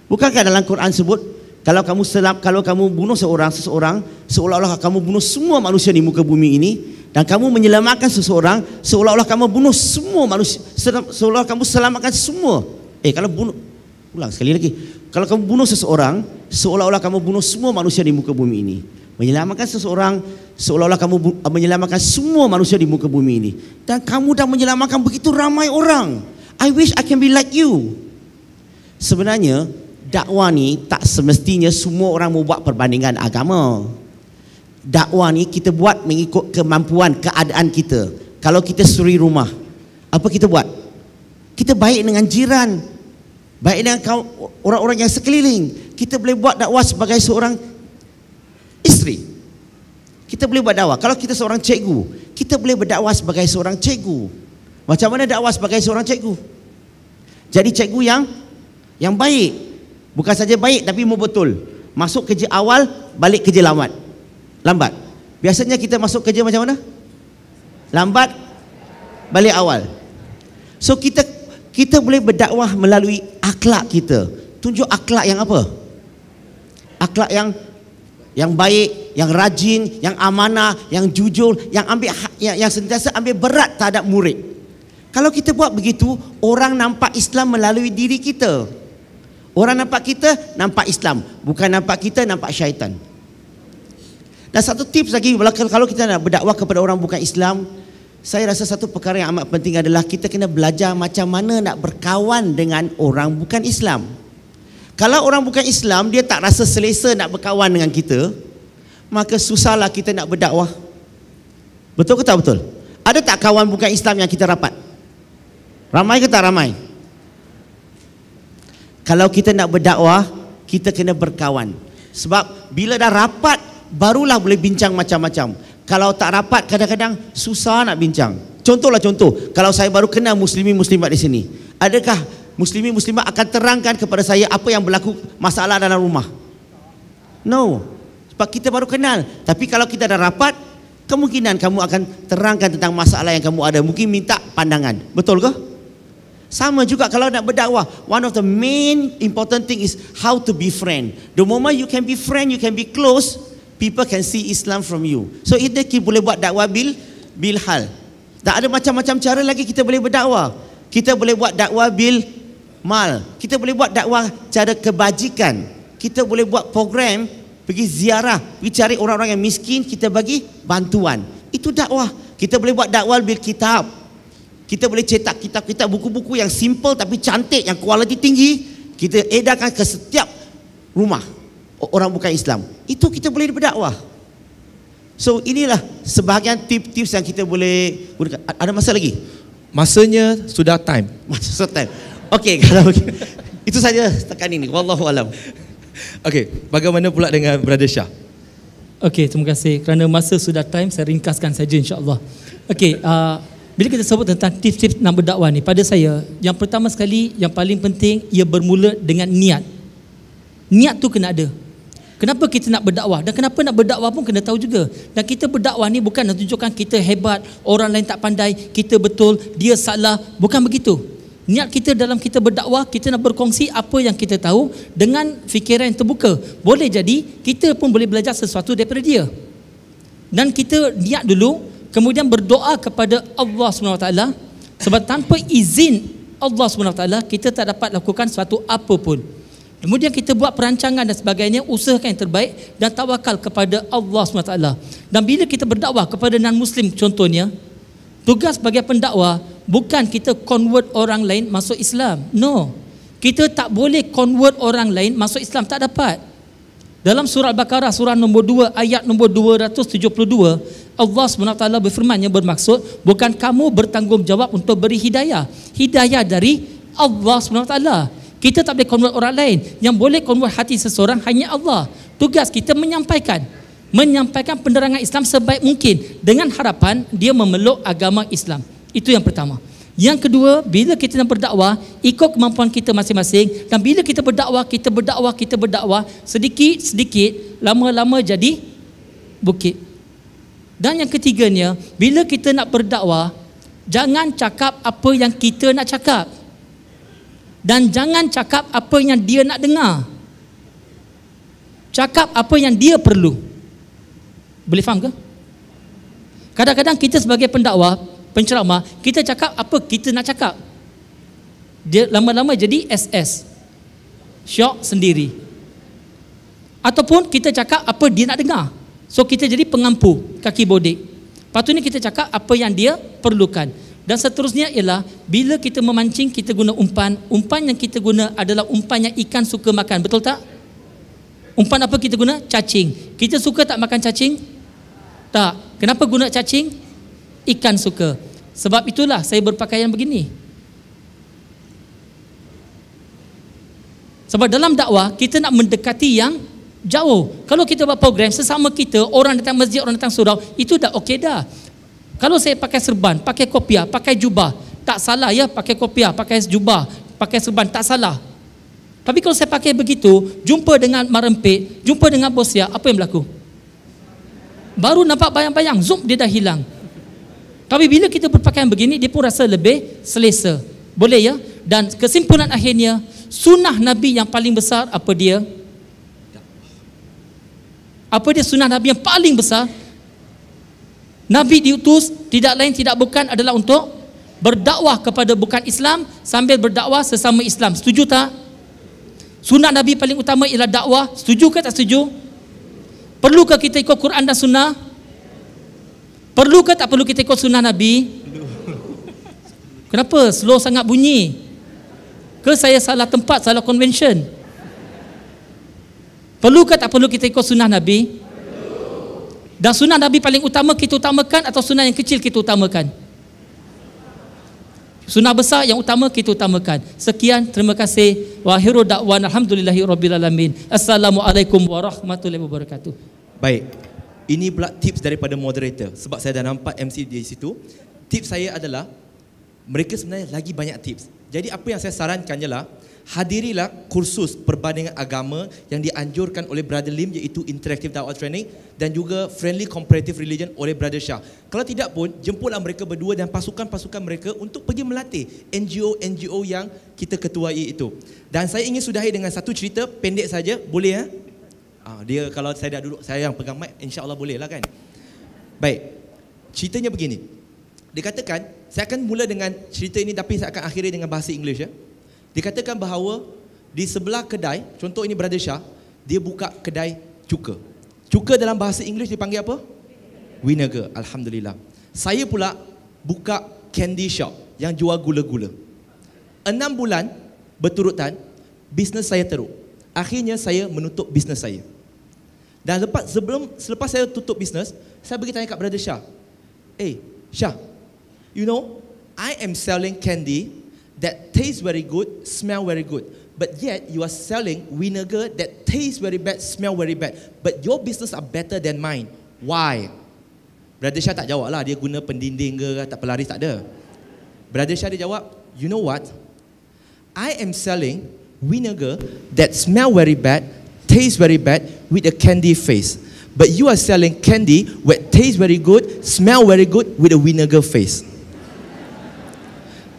Bukankah dalam Quran sebut, kalau kamu bunuh seseorang, seolah-olah kamu bunuh semua manusia di muka bumi ini, dan kamu menyelamatkan seseorang, seolah-olah kamu bunuh semua manusia, seolah kamu selamatkan semua. Kalau bunuh, ulang sekali lagi. Kalau kamu bunuh seseorang, seolah-olah kamu bunuh semua manusia di muka bumi ini. Menyelamatkan seseorang, seolah-olah kamu menyelamatkan semua manusia di muka bumi ini. Dan kamu dah menyelamatkan begitu ramai orang. I wish I can be like you. Sebenarnya dakwah ni tak semestinya semua orang mau buat perbandingan agama. Dakwah ni kita buat mengikut kemampuan, keadaan kita. Kalau kita suri rumah, apa kita buat? Kita baik dengan jiran, baik dengan orang-orang yang sekeliling. Kita boleh buat dakwah sebagai seorang isteri. Kita boleh buat dakwah. Kalau kita seorang cikgu, kita boleh berdakwah sebagai seorang cikgu. Macam mana dakwah sebagai seorang cikgu? Jadi cikgu yang baik. Bukan saja baik tapi mau betul. Masuk kerja awal, balik kerja lambat. Biasanya kita masuk kerja macam mana? Lambat, balik awal. So kita boleh berdakwah melalui akhlak kita. Tunjuk akhlak yang apa? Akhlak yang baik, yang rajin, yang amanah, yang jujur, yang sentiasa ambil berat terhadap murid. Kalau kita buat begitu, orang nampak Islam melalui diri kita. Orang nampak kita, nampak Islam. Bukan nampak kita, nampak syaitan. Dan satu tips lagi, kalau kita nak berdakwah kepada orang bukan Islam, saya rasa satu perkara yang amat penting adalah kita kena belajar macam mana nak berkawan dengan orang bukan Islam. Kalau orang bukan Islam, dia tak rasa selesa nak berkawan dengan kita, maka susahlah kita nak berdakwah. Betul ke tak betul? Ada tak kawan bukan Islam yang kita rapat? Ramai ke tak ramai? Kalau kita nak berdakwah, kita kena berkawan. Sebab bila dah rapat, barulah boleh bincang macam-macam. Kalau tak rapat, kadang-kadang susah nak bincang. Contoh, kalau saya baru kenal muslimin-muslimat di sini, adakah muslimin-muslimat akan terangkan kepada saya apa yang berlaku masalah dalam rumah? No. Sebab kita baru kenal. Tapi kalau kita dah rapat, kemungkinan kamu akan terangkan tentang masalah yang kamu ada. Mungkin minta pandangan. Betul ke? Sama juga kalau nak berdakwah. One of the main important thing is how to be friend. The moment you can be friend, you can be close, people can see Islam from you. So kita boleh buat dakwah bil hal. Tak ada macam-macam cara lagi kita boleh berdakwah. Kita boleh buat dakwah bil mal. Kita boleh buat dakwah cara kebajikan. Kita boleh buat program pergi ziarah, pergi cari orang-orang yang miskin, kita bagi bantuan. Itu dakwah. Kita boleh buat dakwah bil kitab. Kita boleh cetak kitab-kitab, buku-buku yang simple tapi cantik, yang kualiti tinggi, kita edarkan ke setiap rumah orang bukan Islam. Itu kita boleh berdakwah. So inilah sebahagian tips-tips yang kita boleh gunakan. Ada masa lagi? Masanya sudah time. Masa time. Okey, kalau itu saja setakat ini. Wallahu alam. Okey, bagaimana pula dengan Brother Shah? Okey, terima kasih. Kerana masa sudah time, saya ringkaskan saja insya-Allah. Okey, bila kita sebut tentang tips-tips nak berdakwah ni, pada saya, yang pertama sekali, yang paling penting, ia bermula dengan niat. Niat tu kena ada. Kenapa kita nak berdakwah? Dan kenapa nak berdakwah pun kena tahu juga. Dan kita berdakwah ni bukan nak tunjukkan kita hebat, orang lain tak pandai, kita betul, dia salah. Bukan begitu. Niat kita dalam kita berdakwah, kita nak berkongsi apa yang kita tahu dengan fikiran yang terbuka. Boleh jadi, kita pun boleh belajar sesuatu daripada dia. Dan kita niat dulu, kemudian berdoa kepada Allah SWT. Sebab tanpa izin Allah SWT, kita tak dapat lakukan sesuatu apa pun. Kemudian kita buat perancangan dan sebagainya, usahakan yang terbaik dan tawakal kepada Allah SWT. Dan bila kita berdakwah kepada non-Muslim contohnya, tugas sebagai pendakwah bukan kita convert orang lain masuk Islam. No. Kita tak boleh convert orang lain masuk Islam, tak dapat. Dalam surah Al-Baqarah surah nombor 2 ayat nombor 272, Allah SWT berfirman yang bermaksud bukan kamu bertanggungjawab untuk beri hidayah. Hidayah dari Allah SWT. Kita tak boleh convert orang lain. Yang boleh convert hati seseorang hanya Allah. Tugas kita menyampaikan penerangan Islam sebaik mungkin dengan harapan dia memeluk agama Islam. Itu yang pertama. Yang kedua, bila kita nak berdakwah, ikut kemampuan kita masing-masing. Dan bila kita berdakwah, sedikit-sedikit, lama-lama jadi bukit. Dan yang ketiganya, bila kita nak berdakwah, jangan cakap apa yang kita nak cakap. Dan jangan cakap apa yang dia nak dengar. Cakap apa yang dia perlu. Boleh faham ke? Kadang-kadang kita sebagai pendakwah, penceramah, kita cakap apa kita nak cakap. Dia lama-lama jadi SS. Syok sendiri. Ataupun kita cakap apa dia nak dengar. So kita jadi pengampu, kaki bodek. Patutnya kita cakap apa yang dia perlukan. Dan seterusnya ialah bila kita memancing, kita guna umpan. Umpan yang kita guna adalah umpan yang ikan suka makan. Betul tak? Umpan apa kita guna? Cacing. Kita suka tak makan cacing? Tak. Kenapa guna cacing? Ikan suka. Sebab itulah saya berpakaian begini. Sebab dalam dakwah kita nak mendekati yang Jauh. Kalau kita buat program sesama kita, orang datang masjid, orang datang surau, itu dah okey dah. Kalau saya pakai serban, pakai kopiah, pakai jubah, tak salah ya, pakai kopiah, pakai jubah, pakai serban, tak salah. Tapi kalau saya pakai begitu, jumpa dengan marempit, jumpa dengan bosya, apa yang berlaku? Baru nampak bayang-bayang, zoom, dia dah hilang. Tapi bila kita berpakaian begini, dia pun rasa lebih selesa. Boleh ya? Dan kesimpulan akhirnya, sunnah Nabi yang paling besar, apa dia? Apa dia sunnah Nabi yang paling besar? Nabi diutus tidak lain tidak bukan adalah untuk berdakwah kepada bukan Islam sambil berdakwah sesama Islam. Setuju tak? Sunnah Nabi paling utama ialah dakwah. Setuju ke tak setuju? Perlukah kita ikut Quran dan sunnah? Perlu ke tak perlu kita ikut sunnah Nabi? Kenapa slow sangat bunyi? Ke saya salah tempat, salah convention? Perlu ke tak perlu kita ikut sunnah Nabi? Dan sunnah Nabi paling utama kita utamakan atau sunnah yang kecil kita utamakan? Sunnah besar yang utama kita utamakan. Sekian, terima kasih. Wa akhiru da'wana alhamdulillahirabbil alamin. Assalamualaikum warahmatullahi wabarakatuh. Baik. Ini pula tips daripada moderator. Sebab saya dah nampak MC di situ. Tips saya adalah mereka sebenarnya lagi banyak tips. Jadi apa yang saya sarankan ialah hadirilah kursus perbandingan agama yang dianjurkan oleh Brother Lim, iaitu Interactive Dawah Training, dan juga Friendly Comparative Religion oleh Brother Shah. Kalau tidak pun, jemputlah mereka berdua dan pasukan-pasukan mereka untuk pergi melatih NGO-NGO yang kita ketuai itu. Dan saya ingin sudahi dengan satu cerita pendek saja, boleh ya? Dia kalau saya dah duduk, saya yang pegang mic, insya-Allah boleh lah kan? Baik, ceritanya begini. Dikatakan, saya akan mula dengan cerita ini tapi saya akan akhiri dengan bahasa Inggeris ya. Dikatakan bahawa di sebelah kedai, contoh ini Brother Shah, dia buka kedai cuka. Cuka dalam bahasa Inggeris dipanggil apa? Vinegar. Alhamdulillah. Saya pula buka candy shop yang jual gula-gula. 6 bulan berturutan, bisnes saya teruk. Akhirnya saya menutup bisnes saya. Dan selepas saya tutup bisnes, saya pergi tanya kat Brother Shah. Shah, you know, I am selling candy that tastes very good, smell very good. But yet you are selling vinegar that tastes very bad, smell very bad. But your business are better than mine. Why? Brother Shah tak jawab lah, dia guna pendinding ke, tak pelaris, tak ada. Brother Shah dia jawab, you know what? I am selling vinegar that smell very bad, tastes very bad with a candy face. But you are selling candy that tastes very good, smell very good with a vinegar face.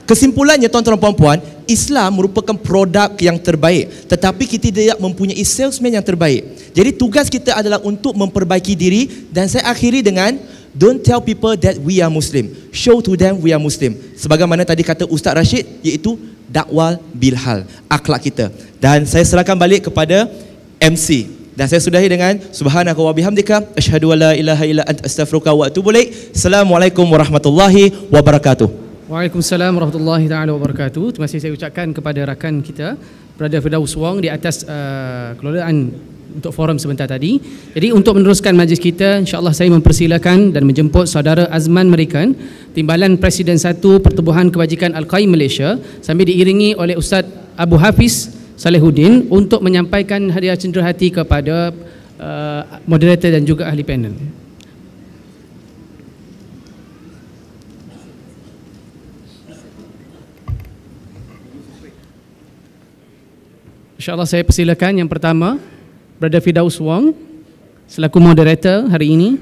Kesimpulannya tuan-tuan dan puan-puan, Islam merupakan produk yang terbaik, tetapi kita tidak mempunyai salesman yang terbaik. Jadi tugas kita adalah untuk memperbaiki diri. Dan saya akhiri dengan, don't tell people that we are Muslim, show to them we are Muslim. Sebagaimana tadi kata Ustaz Rashid, iaitu dakwah bilhal, akhlak kita. Dan saya serahkan balik kepada MC. Dan saya sudahi dengan subhanaka wa bihamdika asyhadu an la ilaha illa anta astaghfiruka wa atubu ilaik. Assalamualaikum warahmatullahi wabarakatuh. Waalaikumsalam warahmatullahi taala wabarakatuh. Terima kasih saya ucapkan kepada rakan kita Brother Firdaus Wong di atas kelolaan untuk forum sebentar tadi. Jadi untuk meneruskan majlis kita, insya-Allah saya mempersilakan dan menjemput saudara Azman Merikan, Timbalan Presiden 1 Pertubuhan Kebajikan Al-Qaim Malaysia, sambil diiringi oleh Ustaz Abu Hafiz Salehuddin untuk menyampaikan hadiah cenderahati kepada moderator dan juga ahli panel. InsyaAllah saya persilakan yang pertama Brother Firdaus Wong selaku moderator hari ini.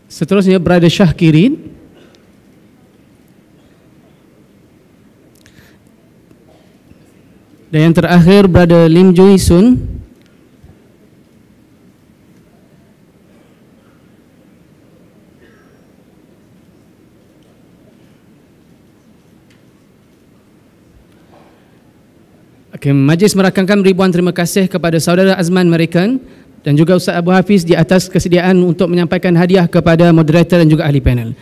Seterusnya Brother Syahkirin. Dan yang terakhir Brother Lim Jui Sun. Majlis merakamkan ribuan terima kasih kepada saudara Azman Merikan dan juga Ustaz Abu Hafiz di atas kesediaan untuk menyampaikan hadiah kepada moderator dan juga ahli panel.